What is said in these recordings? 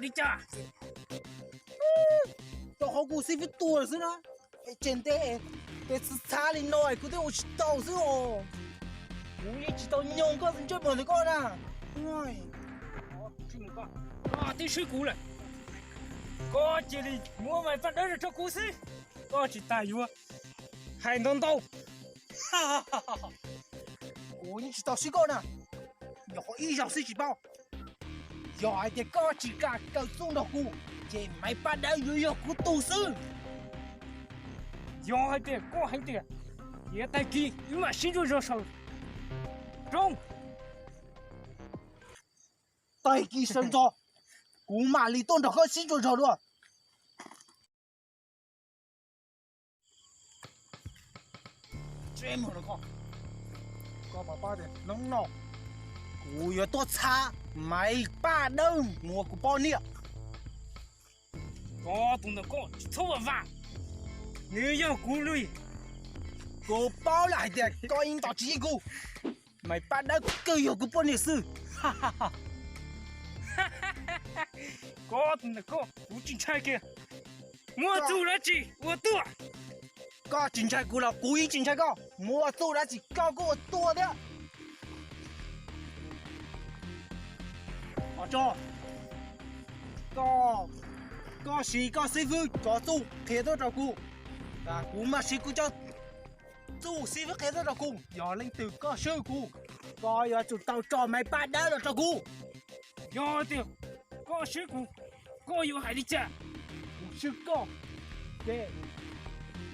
đi cha. Cho họ cú xí với tua rồi nữa. Trên thế cái xa lên nồi cứ thế ôi tàu chứ ồ. Ui chỉ tàu nhông có chơi bẩn thì con à. Ôi. Chim con. Tí suy cú lại. Có chỉ đi mua mày bắt đỡ cho cú xí. Có chỉ tài vua. Hay nón tàu. Ui chỉ tàu xí con à. Nhỏ y dọc xí chỉ bao. Giỏi thì có chỉ cả cầu xuống đầu cú. Chỉ mày bắt đỡ dưới cú tù sư. Giỏi hay tiền, có hay tiền. Hiện tại kỳ, nhưng mà xin cho sầu. Trung. Tay kỳ sân cho. Cú mà lý tôn được hơn xin cho rồi luôn. Chơi mà được không? Có bà ba để nóng nọ. Cú yếu tốt xa. Mày ba đâu mua của bao nhiêu? Có tung được có, thua vào vàng. Nếu yêu cú lui. Cô bao lại để coi in tỏ chỉ cô. Mày ba đã cơ hiểu của bao nhiêu sư. Có tung được có, cú chính trai kia. Mua chủ là chỉ, mua tua. Có chính trai cú là cú ý chính trai có. Mua tu đã chỉ cao cô tua đấy. Ở cho. Có sĩ có sĩ vương có tu thế tôi cho cú. Và cú mà sĩ cú cho tu sĩ với thế tôi cho cú. Giờ lên từ có sư cú. Có giờ chủ tàu cho mày ba đã là cho cú. Yo tiêu, có sư cú. Có yêu hải đi cha. Sư có. Kệ.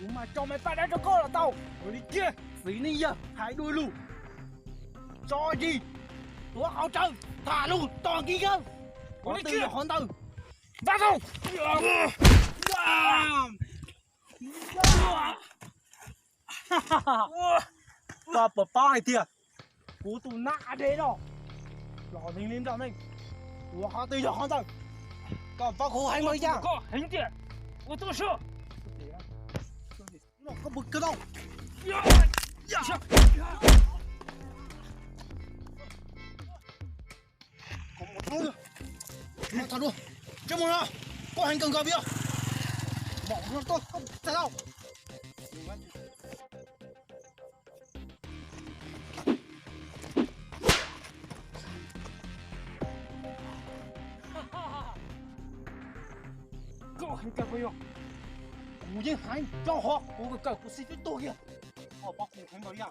Cú mà cho mày ba đã cho cô là tàu. Rồi đi kia. Vì này giờ hãy đuôi luôn. Cho gì? Tôi hậu trời. Thả luôn toàn kia cơ. Có từ là hòn từ. Vào không? Có bà ba hay thiệt. Cú tù nạ thế đó. Lò ninh lên trọng ninh. Cú họ từ cho hòn từ. Có bác hồ hành mới ra. Có hành tiền. Tôi tôi sợ. Nó có bực cơ đâu. Còn một nữa. Nó thật luôn. Chứ một nào. Có hành cần gặp biết. Bỏ nó tốt không sao đâu. Có hành tiền bây giờ. Cú như hành cho họ. Cú cái cờ của xí tuyết tôi kìa. Họ bác hồ hành vào đi à.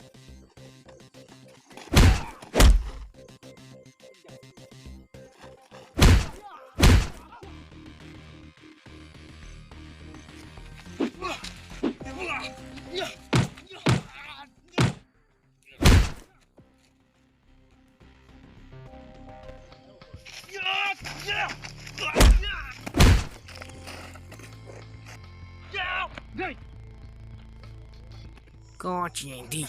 Có chuyện đi.